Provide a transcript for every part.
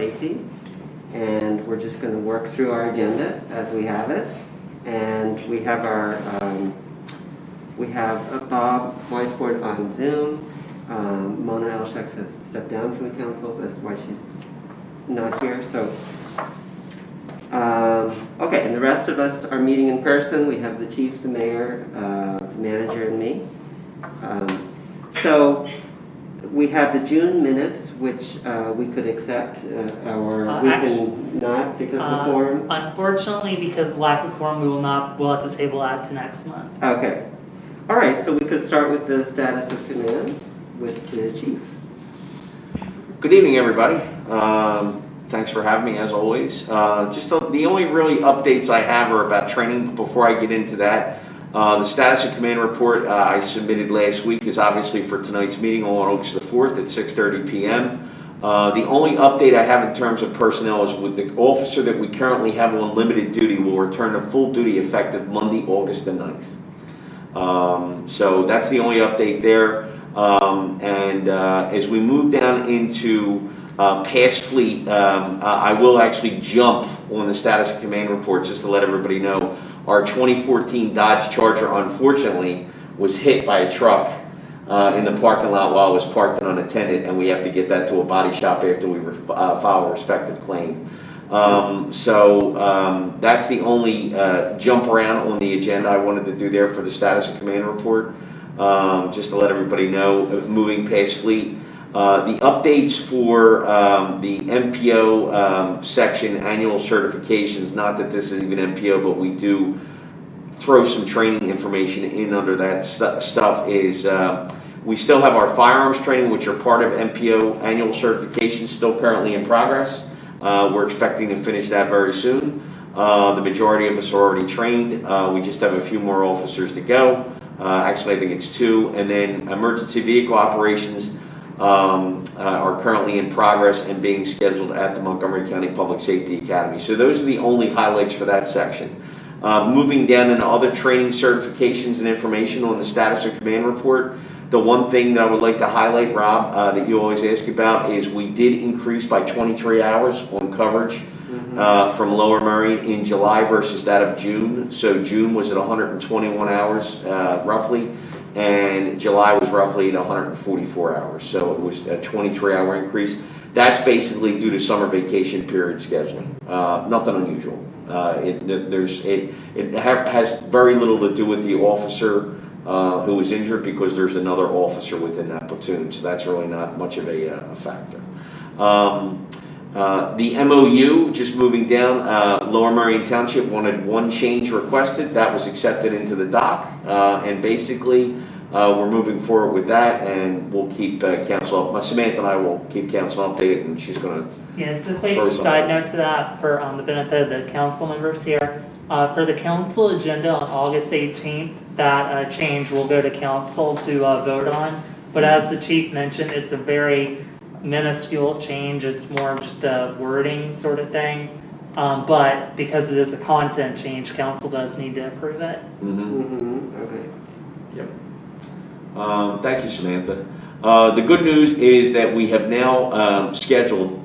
safety. And we're just going to work through our agenda as we have it. And we have our, Bob Weisbord on Zoom. Mona Elshek has stepped down from the council, so that's why she's not here. So, okay, and the rest of us are meeting in person. We have the chief, the mayor, the manager, and me. So we have the June minutes, which we could accept, or we can not because of the quorum. Unfortunately, because lack of quorum, we'll have to table that to next month. Okay. All right, so we could start with the status of command with the chief. Good evening, everybody. Thanks for having me, as always. Just the only really updates I have are about training. But before I get into that, the status of command report I submitted last week is obviously for tonight's meeting on August the 4th at 6:30 p.m. The only update I have in terms of personnel is with the officer that we currently have on limited duty will return to full duty effective Monday, August the 9th. So that's the only update there. As we move down into past fleet, I will actually jump on the status of command report just to let everybody know. Our 2014 Dodge Charger, unfortunately, was hit by a truck in the parking lot while it was parked and unattended, and we have to get that to a body shop after we file a respective claim. That's the only jump around on the agenda I wanted to do there for the status of command report. Just to let everybody know, moving past fleet. The updates for the MPO section annual certifications, not that this is even MPO, but we do throw some training information in under that stuff, is we still have our firearms training, which are part of MPO annual certifications, still currently in progress. We're expecting to finish that very soon. The majority of us are already trained. We just have a few more officers to go. Actually, I think it's 2. And then emergency vehicle operations are currently in progress and being scheduled at the Montgomery County Public Safety Academy. So those are the only highlights for that section. Moving down into other training certifications and information on the status of command report, the one thing that I would like to highlight, Rob, that you always ask about is we did increase by 23 hours on coverage from Lower Murray in July versus that of June. So June was at 121 hours roughly, and July was roughly at 144 hours. So it was a 23-hour increase. That's basically due to summer vacation period scheduling. Nothing unusual. It has very little to do with the officer who was injured because there's another officer within that platoon. So that's really not much of a factor. The MOU, just moving down, Lower Merion Township wanted one change requested. That was accepted into the doc. And basically, we're moving forward with that, and we'll keep council up. Samantha and I will keep council updated, and she's going to... Yeah, just a quick side note to that for the benefit of the council members here. For the council agenda on August 18th, that change will go to council to vote on. But as the chief mentioned, it's a very minuscule change. It's more of just a wording sort of thing. But because it is a content change, council does need to approve it. Okay. Yep. Thank you, Samantha. The good news is that we have now scheduled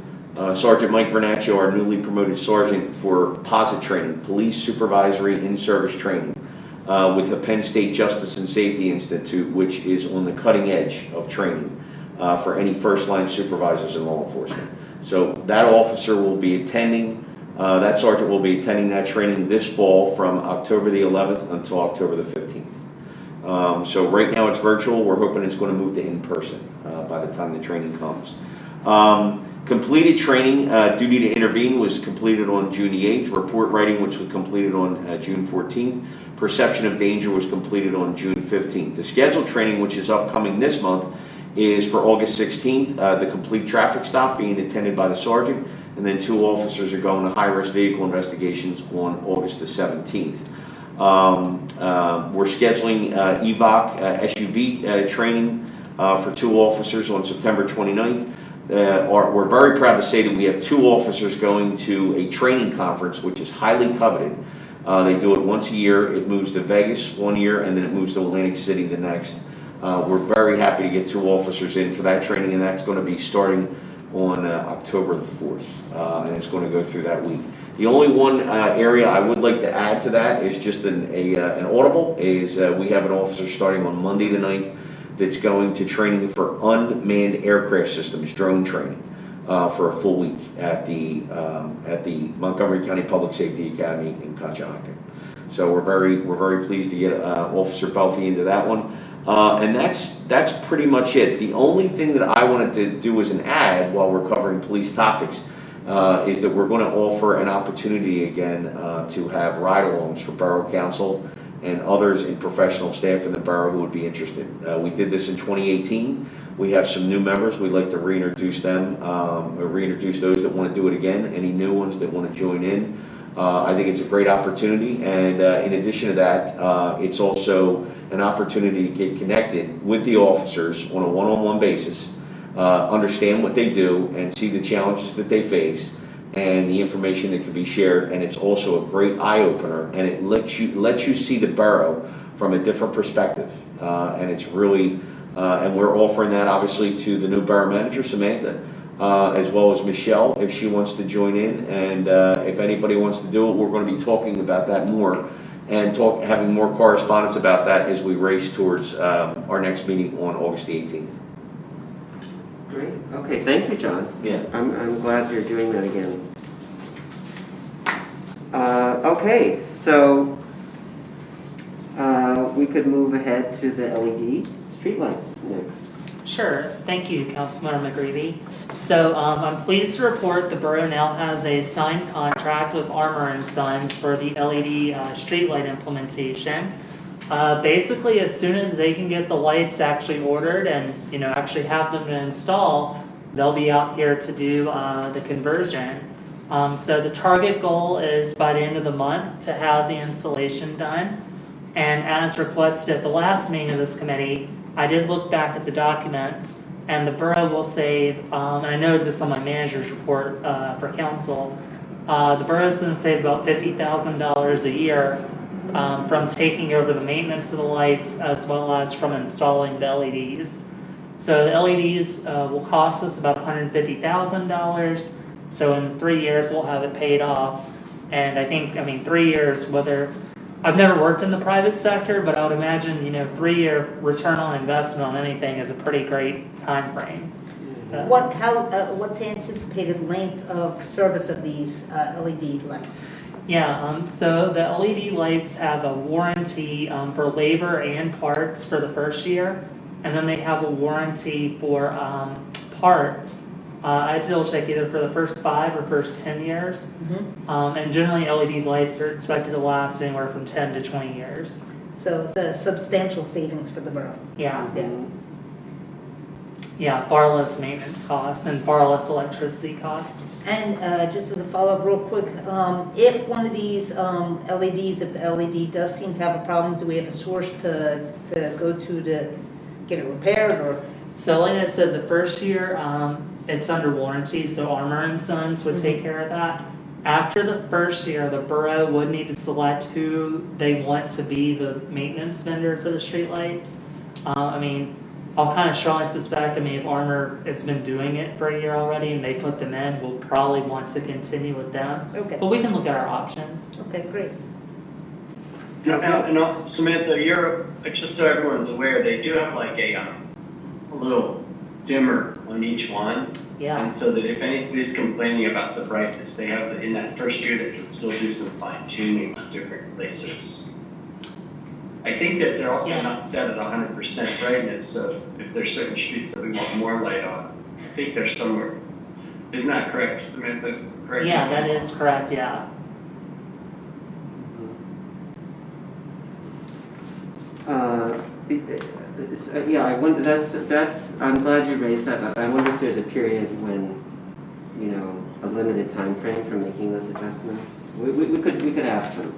Sergeant Mike Vernaccio, our newly promoted sergeant, for POSIT training, Police Supervisory In-Service Training, with the Penn State Justice and Safety Institute, which is on the cutting edge of training for any first-line supervisors in law enforcement. So that officer will be attending, that sergeant will be attending that training this fall from October the 11th until October the 15th. So right now it's virtual. We're hoping it's going to move to in-person by the time the training comes. Completed training, duty to intervene, was completed on June the 8th. Report writing, which was completed on June 14th. Perception of danger was completed on June 15th. The scheduled training, which is upcoming this month, is for August 16th. The complete traffic stop being attended by the sergeant, and then 2 officers are going to high-risk vehicle investigations on August the 17th. We're scheduling EVOC SUV training for 2 officers on September 29th. We're very proud to say that we have 2 officers going to a training conference, which is highly coveted. They do it once a year. It moves to Vegas one year, and then it moves to Atlantic City the next. We're very happy to get 2 officers in for that training, and that's going to be starting on October the 4th, and it's going to go through that week. The only one area I would like to add to that is just an audible, is we have an officer starting on Monday the 9th that's going to training for unmanned aircraft systems, drone training, for a full week at the Montgomery County Public Safety Academy in Conshohocken. So we're very pleased to get Officer Belfi into that one. And that's pretty much it. The only thing that I wanted to do as an ad while we're covering police topics is that we're going to offer an opportunity again to have ride-alongs for Borough Council and others in professional staff in the borough who would be interested. We did this in 2018. We have some new members. We'd like to reintroduce them, or reintroduce those that want to do it again. Any new ones that want to join in. I think it's a great opportunity, and in addition to that, it's also an opportunity to get connected with the officers on a one-on-one basis, understand what they do, and see the challenges that they face, and the information that can be shared. And it's also a great eye-opener, and it lets you see the borough from a different perspective, and it's really, and we're offering that obviously to the new borough manager, Samantha, as well as Michelle, if she wants to join in, and if anybody wants to do it, we're going to be talking about that more, and having more correspondence about that as we race towards our next meeting on August the 18th. Great. Okay, thank you, John. Yeah. I'm glad you're doing that again. Okay, so we could move ahead to the LED streetlights next. Sure, thank you, Councilmember McGreevy. So I'm pleased to report the borough now has a signed contract with Armour & Sons for the LED streetlight implementation. Basically, as soon as they can get the lights actually ordered and actually have them to install, they'll be out here to do the conversion. So the target goal is by the end of the month to have the installation done. And as requested at the last meeting of this committee, I did look back at the documents, and the borough will save, and I noted this on my manager's report for council, the borough's going to save about $50,000 a year from taking over the maintenance of the lights as well as from installing the LEDs. So the LEDs will cost us about $150,000. So in 3 years, we'll have it paid off. And I think, 3 years, I've never worked in the private sector, but I would imagine, 3-year return on investment on anything is a pretty great time frame. So, What's the anticipated length of service of these LED lights? yeah, so the LED lights have a warranty for labor and parts for the first year, and then they have a warranty for parts. I had to double check either for the first 5 or first 10 years. Mm-hmm. And generally LED lights are expected to last anywhere from 10 to 20 years. So it's a substantial savings for the borough. Yeah. Yeah. Yeah, far less maintenance costs and far less electricity costs. And just as a follow-up real quick, if one of these LEDs, if the LED does seem to have a problem, do we have a source to go to get it repaired? Or? So like I said, the first year it's under warranty, so Armour & Sons would take care of that. After the first year, the borough would need to select who they want to be the maintenance vendor for the streetlights. I'll kind of strongly suspect, if Armour has been doing it for a year already and they put them in, we'll probably want to continue with them. Okay. But we can look at our options. Okay, great. And Samantha, just so everyone's aware, they do have like a little dimmer on each one. Yeah. And so that if anybody's complaining about the brightness, they have in that first year they can still do some fine tuning on different places. I think that they're also not set at 100% brightness, so if there's certain streets that we want more light on, I think there's somewhere. Isn't that correct, Samantha? Correct? Yeah, that is correct, yeah. Yeah, I wonder. That's. I'm glad you raised that. I wonder if there's a period when, a limited time frame for making those adjustments. We could ask them.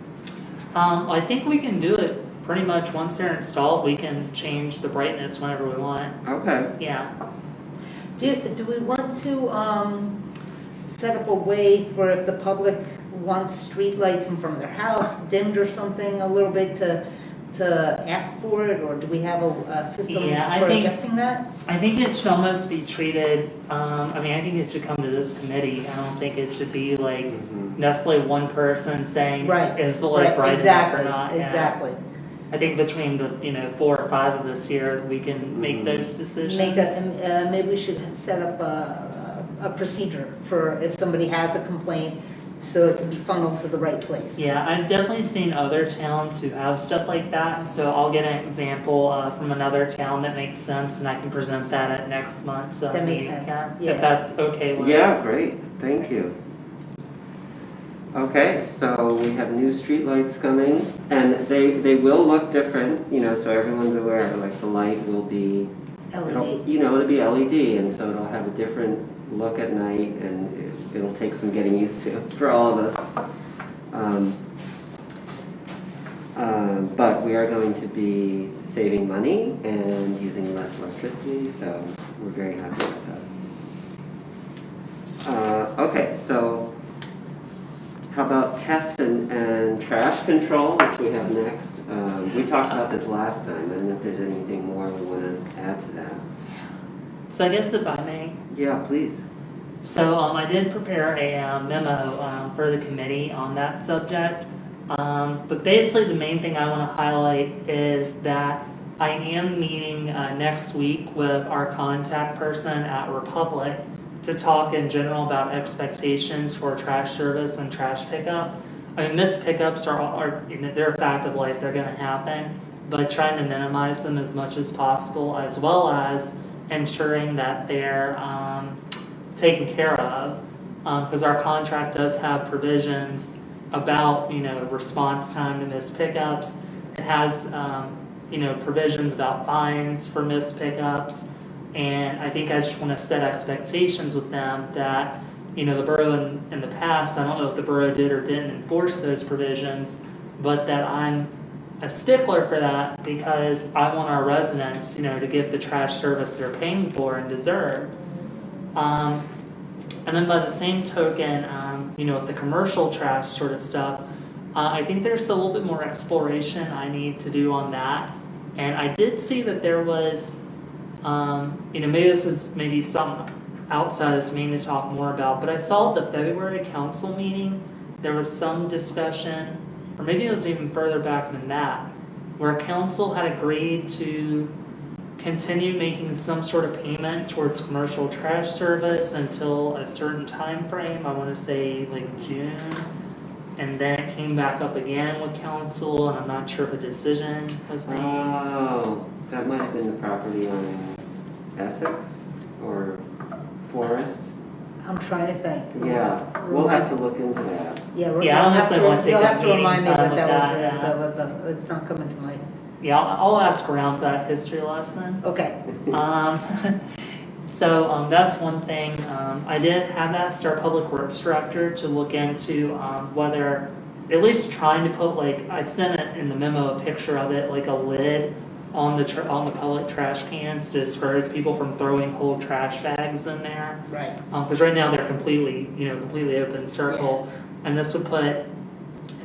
I think we can do it pretty much once they're installed. We can change the brightness whenever we want. Okay. Yeah. Do we want to set up a way for if the public wants street lights in front of their house dimmed or something a little bit to to ask for it, or do we have a system Yeah, I for think- adjusting that? I think it should almost be treated, I mean, I think it should come to this committee. I don't think it should be like Mhm. necessarily one person saying, Right, is the light right, bright enough exactly, or not? Yeah. exactly. I think between the, 4 or 5 of us here, we can make Mhm. those decisions. Maybe we should set up a procedure for if somebody has a complaint, so it can be funneled to the right place. Yeah, I've definitely seen other towns who have stuff like that, so I'll get an example from another town that makes sense, and I can present that at next month's That makes meeting, sense, Karen, yeah. if that's okay with Yeah, great, thank you. Okay, so we have new streetlights coming, and they will look different, so everyone's aware, like the light will be, LED. it'll be LED, and so it'll have a different look at night, and it'll take some getting used to for all of us. But we are going to be saving money and using less electricity, so we're very happy with that. Okay, so how about pest and trash control, which we have next? We talked about this last time. I don't know if there's anything more we want to add to that. So I guess if I may, Yeah, please. so I did prepare a memo for the committee on that subject. But basically the main thing I want to highlight is that I am meeting next week with our contact person at Republic to talk in general about expectations for trash service and trash pickup. I mean, missed pickups are they're a fact of life, they're going to happen, but trying to minimize them as much as possible, as well as ensuring that they're taken care of, because our contract does have provisions about response time to missed pickups. It has provisions about fines for missed pickups, and I think I just want to set expectations with them that the borough in the past, I don't know if the borough did or didn't enforce those provisions, but that I'm a stickler for that because I want our residents to get the trash service they're paying for and deserve. And then by the same token, with the commercial trash sort of stuff, I think there's a little bit more exploration I need to do on that. And I did see that there was, maybe this is something outside of this meeting to talk more about, but I saw at the February council meeting, there was some discussion, or maybe it was even further back than that, where council had agreed to continue making some sort of payment towards commercial trash service until a certain time frame. I want to say like June, and then it came back up again with council, and I'm not sure if a decision was made. Oh, that might have been the property on Essex or Forest. I'm trying to think. Yeah, we'll have to look into that. Yeah, Yeah, I honestly want to take you'll a have to meeting remind me time what with that was, that, it's not coming to my, Yeah, I'll ask around that history lesson. okay. So that's one thing. I did have asked our public works director to look into whether, at least trying to put I sent it in the memo a picture of it, like a lid on the public trash cans to discourage people from throwing whole trash bags in there. Right. Because right now they're completely open circle, and this would put, it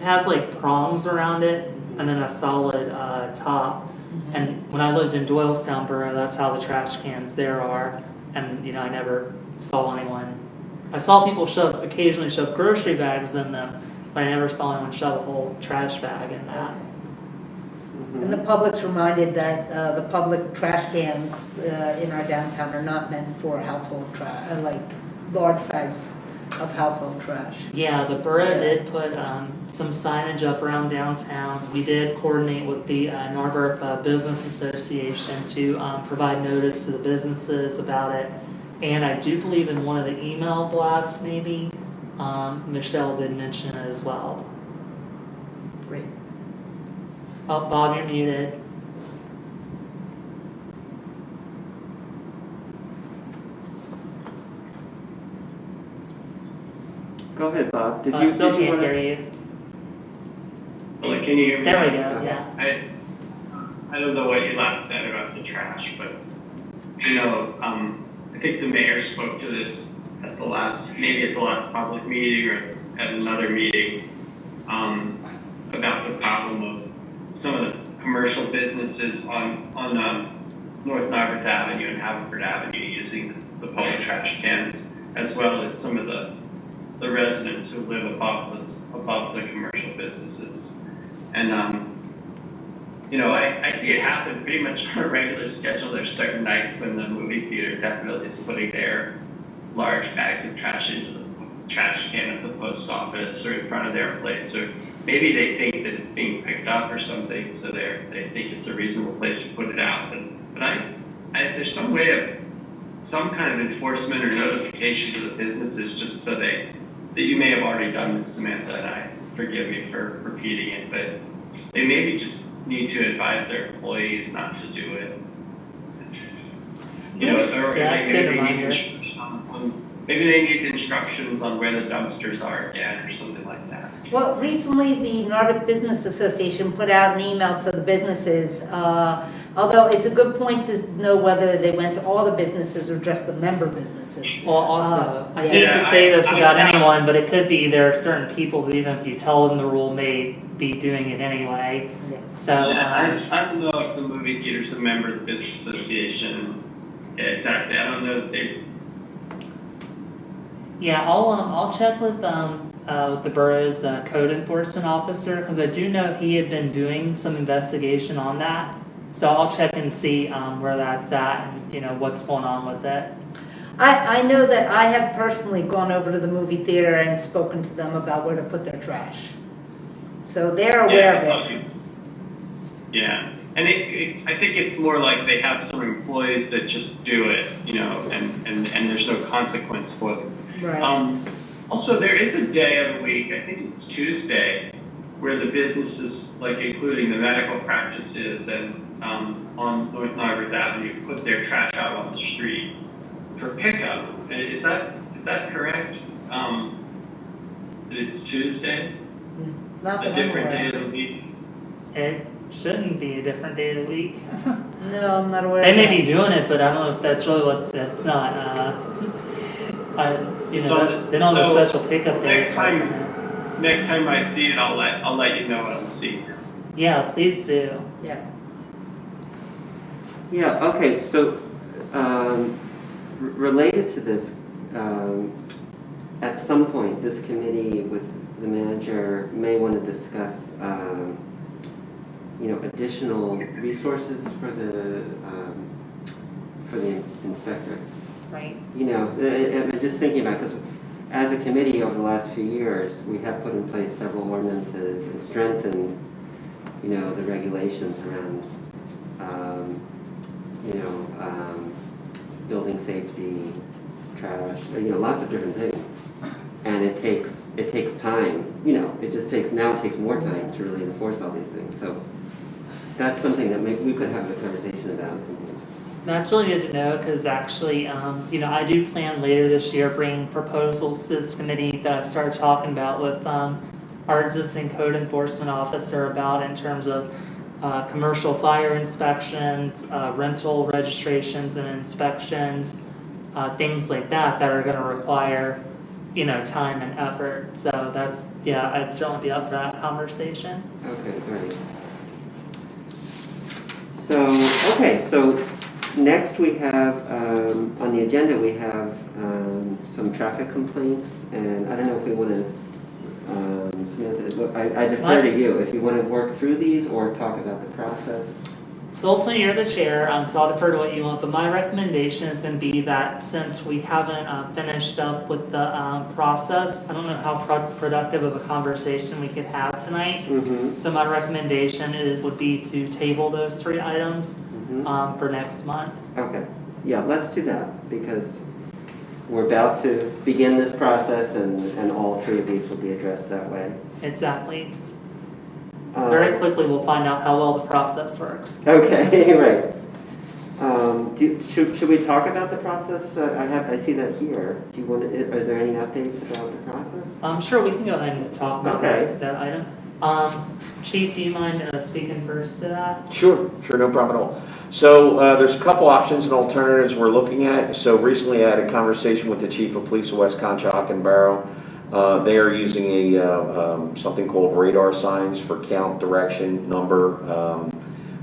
has prongs around it and then a solid top. And when I lived in Doylestown Borough, that's how the trash cans there are. And I never saw anyone. I saw people occasionally shove grocery bags in them, but I never saw anyone shove a whole trash bag in that. And the public's reminded that the public trash cans in our downtown are not meant for household trash, large bags of household trash. Yeah, the borough Yeah. did put some signage up around downtown. We did coordinate with the Narberth Business Association to provide notice to the businesses about it. And I do believe in one of the email blasts, maybe, Michelle did mention it as well. Great. Oh, Bob, you're muted. Go ahead, Bob. Did I you? still did you can't wanna- hear you. Well, can you hear me? There we go, yeah. I don't know what you last said about the trash, but, I think the mayor spoke to this at the last public meeting or at another meeting, about the problem of some of the commercial businesses on North Narberth Avenue and Haverford Avenue using the public trash cans, as well as some of the residents who live above the commercial businesses. And you know, I see it happen pretty much on a regular schedule. There's certain nights when the movie theater definitely is putting their large bags of trash into the trash can at the post office or in front of their place, or maybe they think that it's being picked up or something, so they think it's a reasonable place to put it out. But there's some way of some kind of enforcement or notification to the businesses, just so that you may have already done this, Samantha, and I forgive me for repeating it, but they maybe just need to advise their employees not to do it. You know, or that's good reminder. Maybe they need instructions on where the dumpsters are again, or something like that. Well, recently, the Narberth Business Association put out an email to the businesses, although it's a good point to know whether they went to all the businesses or just the member businesses. Well, also, I yeah. hate to say this I- about anyone, but it could be there are certain people who, even if you tell them the rule, may be doing it anyway. Yeah. So, Yeah, I don't know if the movie theater's a member of the business association. Yeah, exactly. I don't know if they. yeah, I'll check with the borough's code enforcement officer, because I do know he had been doing some investigation on that. So I'll check and see where that's at and, you know, what's going on with it. I know that I have personally gone over to the movie theater and spoken to them about where to put their trash. So they're aware of it. Yeah, and I think it's more like they have some employees that just do it, you know, and there's no consequence for them. Right. Also, there is a day of the week, I think it's Tuesday, where the businesses, like including the medical practices and on North Narberth Avenue, put their trash out on the street for pickup. Is that correct? That it's Tuesday? Not A that I'm different day aware of of. the week? It shouldn't be a different day of the week. No, I'm not aware They of may that. be doing it, but I don't know if that's really what, that's not, you know, So that's, they don't have a so special pickup day. Next time I see it, I'll let you know what I'm seeing. Yeah, please do. Yeah. Yeah, okay, so, related to this, at some point, this committee with the manager may want to discuss, you know, additional resources for the inspector. Right. You know, I'm just thinking about, because as a committee over the last few years, we have put in place several ordinances and strengthened, you know, the regulations around, you know, building safety, trash, you know, lots of different things. And it takes time, you know, it takes more time to really enforce all these things. So that's something that maybe we could have a conversation about at some point. That's really good to know, because actually, you know, I do plan later this year bringing proposals to this committee that I've started talking about with our existing code enforcement officer about in terms of commercial fire inspections, rental registrations and inspections, things like that are going to require, you know, time and effort. So that's, yeah, I'd certainly be up for that conversation. Okay, great. So next we have, on the agenda, we have some traffic complaints, and I don't know if we want to, Samantha, I defer to you, if you want to work through these or talk about the process. So ultimately, you're the chair, so I'll defer to what you want, but my recommendation is going to be that since we haven't finished up with the process, I don't know how productive of a conversation we could have tonight. Mm-hmm. So my recommendation would be to table those 3 items Mm-hmm. for next month. Okay, yeah, let's do that, because we're about to begin this process, and all 3 of these will be addressed that way. Exactly. Very quickly, we'll find out how well the process works. Okay, right. Should we talk about the process? I see that here. Do you want to, are there any updates about the process? Sure, we can go ahead and talk about Okay. that item. Chief, do you mind speaking first to that? Sure, no problem at all. So there's a couple options and alternatives we're looking at. So recently I had a conversation with the Chief of Police of West Conshohocken and Barrow. They are using something called radar signs for count, direction, number.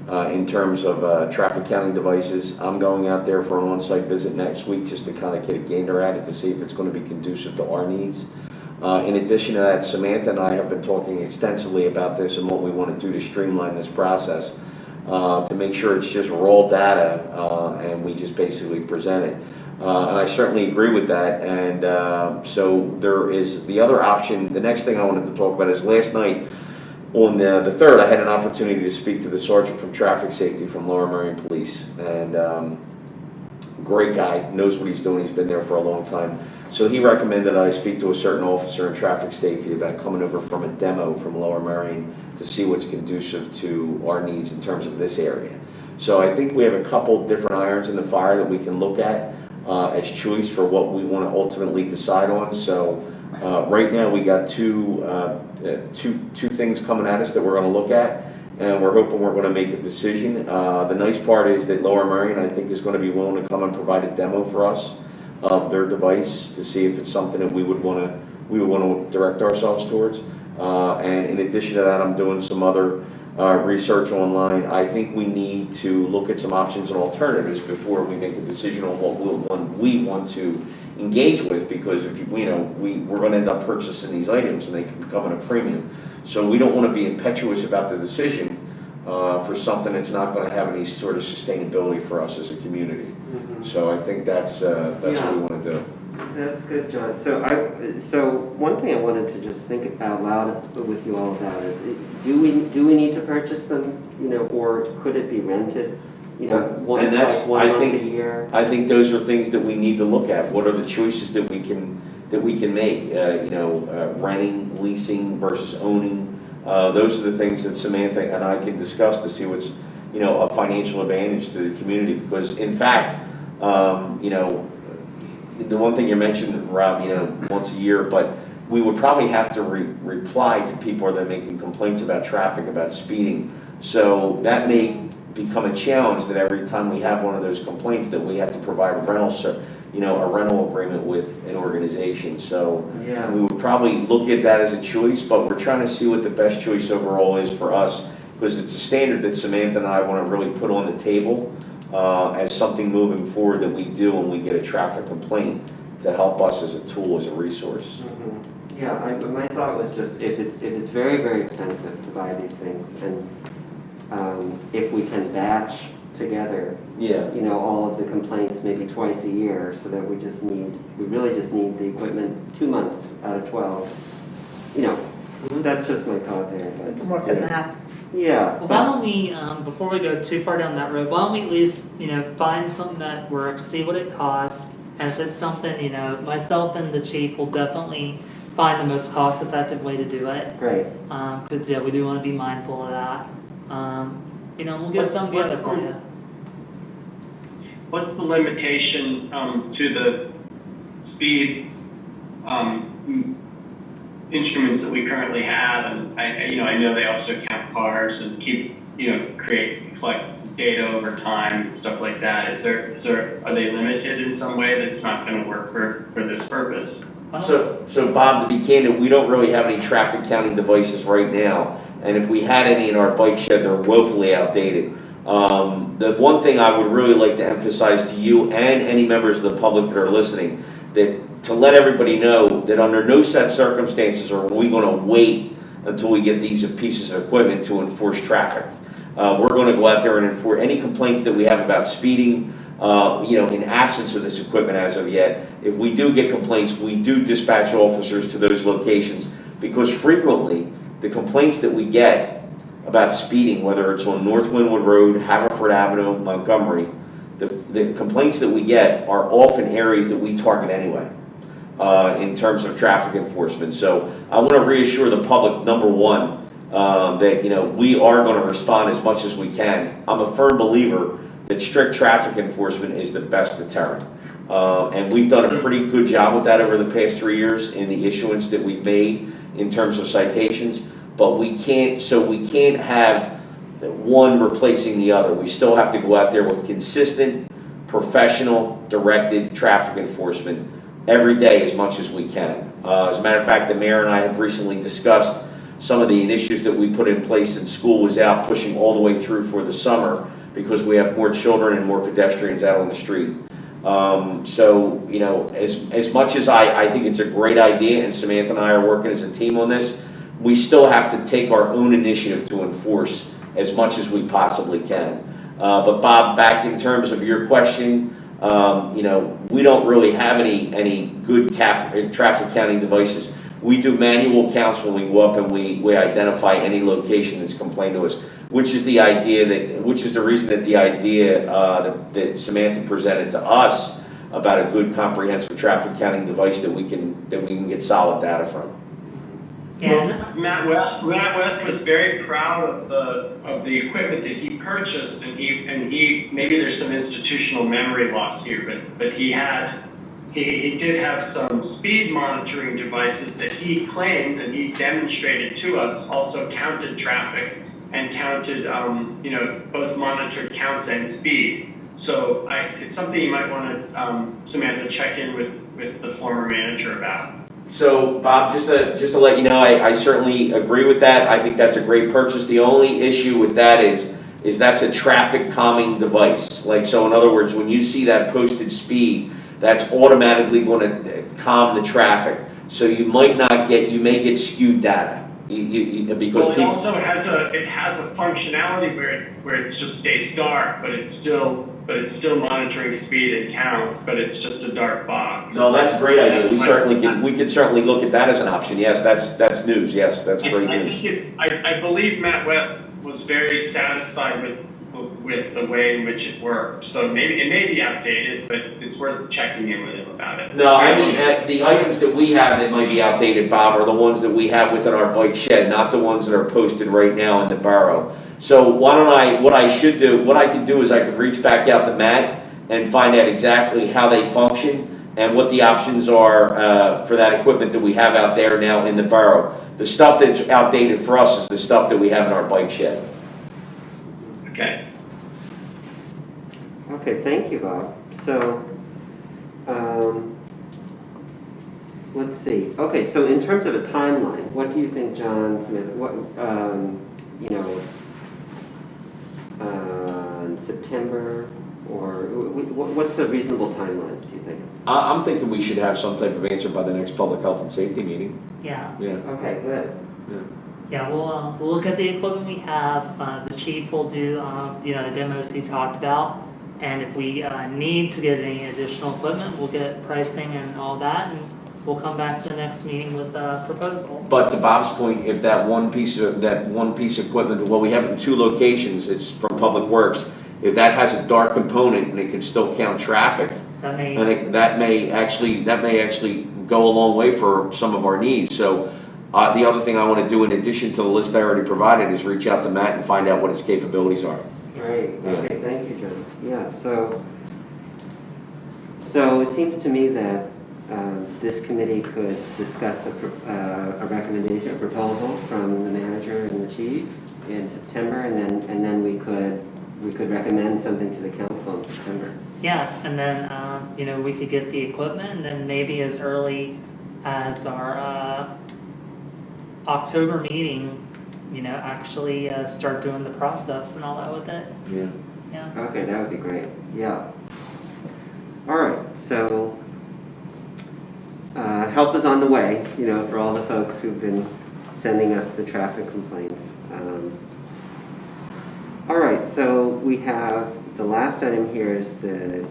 in terms of traffic counting devices. I'm going out there for an on-site visit next week just to kind of get a gander at it to see if it's going to be conducive to our needs. In addition to that, Samantha and I have been talking extensively about this and what we want to do to streamline this process to make sure it's just raw data and we just basically present it. And I certainly agree with that. And so there is the other option. The next thing I wanted to talk about is last night on the 3rd, I had an opportunity to speak to the sergeant from traffic safety from Lower Merion Police. And great guy, knows what he's doing. He's been there for a long time. So he recommended I speak to a certain officer in traffic safety about coming over from a demo from Lower Merion to see what's conducive to our needs in terms of this area. So I think we have a couple different irons in the fire that we can look at as choice for what we want to ultimately decide on. So right now we got two things coming at us that we're going to look at, and we're hoping we're going to make a decision. The nice part is that Lower Merion, I think, is going to be willing to come and provide a demo for us of their device to see if it's something that we would want to direct ourselves towards. And in addition to that, I'm doing some other research online. I think we need to look at some options and alternatives before we make a decision on what we want to engage with, because if we're going to end up purchasing these items and they can become at a premium. So we don't want to be impetuous about the decision for something that's not going to have any sort of sustainability for us as a community. Mhm. So I think that's what we want to do. That's good, John. So one thing I wanted to just think out loud with you all about is, do we need to purchase them, or could it be rented, one And that's- month I think- a year? I think those are things that we need to look at. What are the choices that we can make? Renting, leasing versus owning. Those are the things that Samantha and I can discuss to see what's a financial advantage to the community. Because in fact, the one thing you mentioned, Rob, once a year, but we would probably have to reply to people that are making complaints about traffic, about speeding. So that may become a challenge that every time we have one of those complaints that we have to provide a rental agreement with an organization. So Yeah. we would probably look at that as a choice, but we're trying to see what the best choice overall is for us, because it's a standard that Samantha and I want to really put on the table as something moving forward that we do when we get a traffic complaint to help us as a tool, as a resource. Mhm. Yeah, my thought was just if it's very, very expensive to buy these things, and if we can batch together, Yeah. all of the complaints maybe twice a year, so that we really just need the equipment 2 months out of 12. That's just my thought there. We But can work the math. yeah, Well, why don't we, before we go too far down that road, why don't we at least, find something that works, see what it costs, and if it's something, myself and the chief will definitely find the most cost-effective way to do it. great. Because, we do want to be mindful of that. We'll get something together for you. What's the limitation to the speed instruments that we currently have? And I know they also count cars and collect data over time, stuff like that. Are they limited in some way that's not going to work for this purpose? So Bob, to be candid, we don't really have any traffic counting devices right now. And if we had any in our bike shed, they're woefully outdated. The one thing I would really like to emphasize to you and any members of the public that are listening, that to let everybody know that under no set circumstances are we going to wait until we get these pieces of equipment to enforce traffic. We're going to go out there and enforce any complaints that we have about speeding, in absence of this equipment as of yet. If we do get complaints, we do dispatch officers to those locations, because frequently the complaints that we get about speeding, whether it's on North Wynwood Road, Haverford Avenue, Montgomery, the complaints that we get are often areas that we target anyway in terms of traffic enforcement. So I want to reassure the public, number one, that we are going to respond as much as we can. I'm a firm believer that strict traffic enforcement is the best deterrent. And we've done a pretty good job with that over the past 3 years in the issuance that we've made in terms of citations. But we can't have one replacing the other. We still have to go out there with consistent, professional, directed traffic enforcement every day as much as we can. As a matter of fact, the mayor and I have recently discussed some of the initiatives that we put in place in school was out pushing all the way through for the summer because we have more children and more pedestrians out on the street. So, you know, as much as I think it's a great idea and Samantha and I are working as a team on this, we still have to take our own initiative to enforce as much as we possibly can. But Bob, back in terms of your question, you know, we don't really have any good traffic counting devices. We do manual counts when we go up and we identify any location that's complained to us, which is the reason that the idea that Samantha presented to us about a good comprehensive traffic counting device that we can get solid data from. Yeah, Matt West was very proud of the equipment that he purchased, and he maybe there's some institutional memory loss here, but he did have some speed monitoring devices that he claimed and he demonstrated to us also counted traffic and counted both monitored counts and speed. So it's something you might want to Samantha check in with the former manager about. So, Bob, just to let you know, I certainly agree with that. I think that's a great purchase. The only issue with that is that's a traffic calming device. Like, so in other words, when you see that posted speed, that's automatically going to calm the traffic. So you may get skewed data. Because it also has a functionality where it just stays dark, but it's still monitoring speed and count, but it's just a dark box. No, that's a great idea. We could certainly look at that as an option. Yes, that's news. Yes, that's great news. I believe Matt West was very satisfied with the way in which it worked. So it may be outdated, but it's worth checking in with him about it. No, I mean, the items that we have that might be outdated, Bob, are the ones that we have within our bike shed, not the ones that are posted right now in the borough. So what I could do is I could reach back out to Matt and find out exactly how they function and what the options are for that equipment that we have out there now in the borough. The stuff that's outdated for us is the stuff that we have in our bike shed. Okay. Okay, thank you, Bob. So, let's see. Okay, so in terms of a timeline, what do you think, John Smith? What, in September, or what's a reasonable timeline, do you think? I'm thinking we should have some type of answer by the next public health and safety meeting. yeah. Yeah. Okay, good. Yeah, we'll look at the equipment we have. The chief will do, the demos he talked about. And if we need to get any additional equipment, we'll get pricing and all that, and we'll come back to the next meeting with a proposal. But to Bob's point, if that one piece of equipment, well, we have it in 2 locations. It's from Public Works. If that has a dark component and it can still count traffic, That may, and that may actually go a long way for some of our needs. So the other thing I want to do in addition to the list I already provided is reach out to Matt and find out what his capabilities are. Right, okay, thank you, John. Yeah, so it seems to me that this committee could discuss a recommendation, a proposal from the manager and the chief in September, and then we could recommend something to the council in September. yeah, and then, we could get the equipment, and then maybe as early as our October meeting, actually start doing the process and all that with it. Yeah. Yeah. Okay, that would be great, yeah. All right, so help is on the way, for all the folks who've been sending us the traffic complaints. All right, so we have, the last item here is the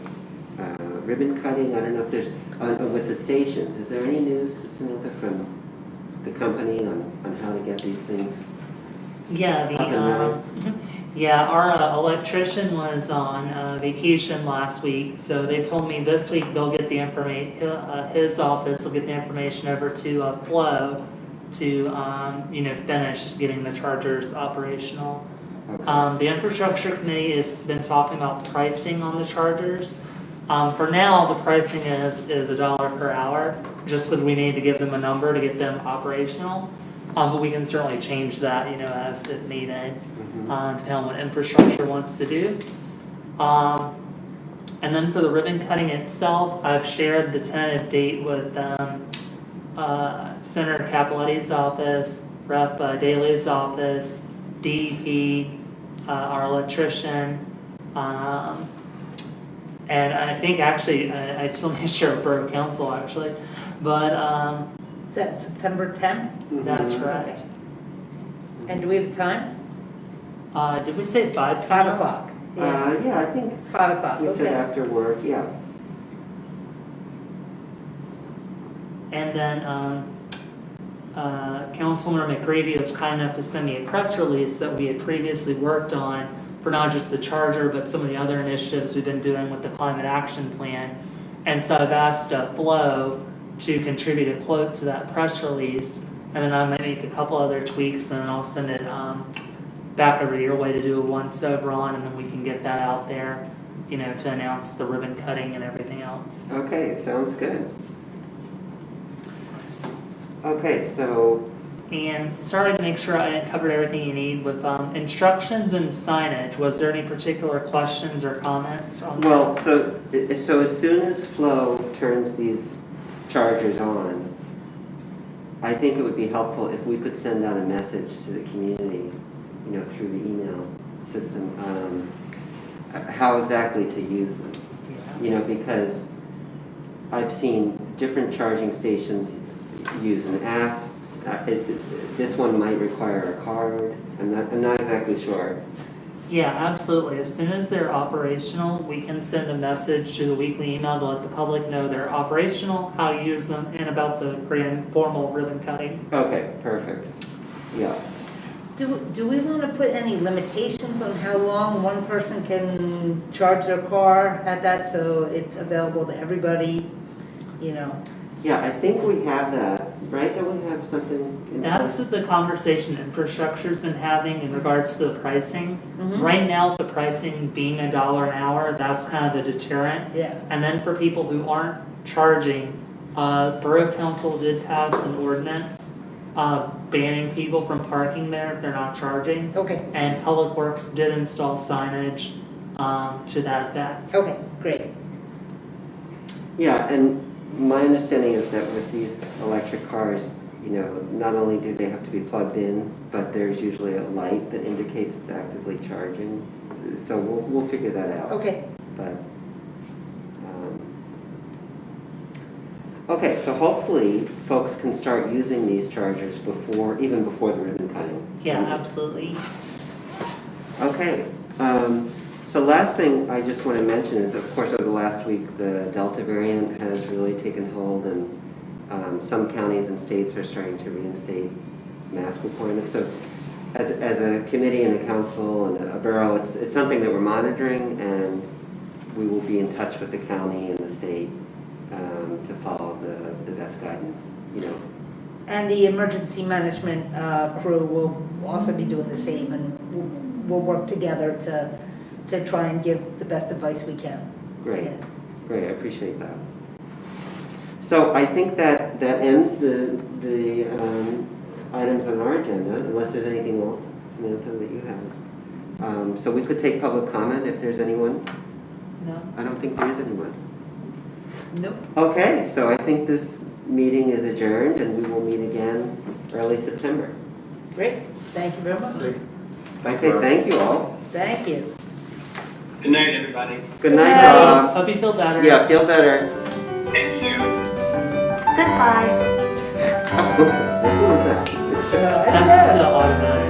ribbon cutting. I don't know if there's, with the stations, is there any news, Samantha, from the company on how to get these things? Yeah, our electrician was on vacation last week, so they told me this week they'll get the information. His office will get the information over to Flo to finish getting the chargers operational. Okay. The infrastructure committee has been talking about pricing on the chargers. For now, the pricing is $1 per hour, just because we need to give them a number to get them operational. But we can certainly change that, as if needed, depending on what infrastructure wants to do. And then for the ribbon cutting itself, I've shared the tentative date with Senator Capoletti's office, Rep. Daly's office, DEP, our electrician, and I think actually, I still need to share with Borough Council actually, but Is that September 10th? that's Mhm. correct. And do we have time? Did we say 5 p.m.? 5 o'clock. Yeah, I think 5 o'clock, we said okay. after work, yeah. And then Councilmember McGrady was kind enough to send me a press release that we had previously worked on for not just the charger, but some of the other initiatives we've been doing with the climate action plan. And so I've asked Flo to contribute a quote to that press release, and then I might make a couple other tweaks, and then I'll send it back over your way to do a once over on, and then we can get that out there, you know, to announce the ribbon cutting and everything else. Okay, sounds good. Okay, so, And sorry to make sure I covered everything you need with instructions and signage. Was there any particular questions or comments on that? well, so as soon as Flo turns these chargers on, I think it would be helpful if we could send out a message to the community, you know, through the email system, how exactly to use them. Yeah. You know, because I've seen different charging stations use an app. This one might require a card. I'm not exactly sure. Yeah, absolutely. As soon as they're operational, we can send a message to the weekly email to let the public know they're operational, how to use them, and about the grand formal ribbon cutting. Okay, perfect. Yeah. Do we want to put any limitations on how long one person can charge their car at that, so it's available to everybody, you know? Yeah, I think we have that, right? Don't we have something in That's place? the conversation infrastructure's been having in regards to the pricing. Mhm. Right now, the pricing being $1 an hour, that's kind of the deterrent. Yeah, And then for people who aren't charging, Borough Council did pass an ordinance banning people from parking there if they're not charging. okay, And Public Works did install signage to that effect. okay, great. Yeah, and my understanding is that with these electric cars, you know, not only do they have to be plugged in, but there's usually a light that indicates it's actively charging. So we'll figure that out. Okay, But, okay, so hopefully folks can start using these chargers even before the ribbon cutting. Yeah, absolutely. Okay, so last thing I just want to mention is, of course, over the last week, the Delta variant has really taken hold, and some counties and states are starting to reinstate mask requirements. So as a committee and a council and a borough, it's something that we're monitoring, and we will be in touch with the county and the state to follow the best guidance, you know. and the emergency management crew will also be doing the same, and we'll work together to try and give the best advice we can. Great, Yeah. great, I appreciate that. So I think that ends the items on our agenda, unless there's anything else, Samantha, that you have. So we could take public comment if there's anyone. No? I don't think there is anyone. Nope. Okay, so I think this meeting is adjourned, and we will meet again early September. Great, thank you very much. Okay, thank you all. Thank you. Good night, everybody. Good night, night. Bob. Hope you feel better. Yeah, feel better. Thank you. Who was that? That's just the automatic.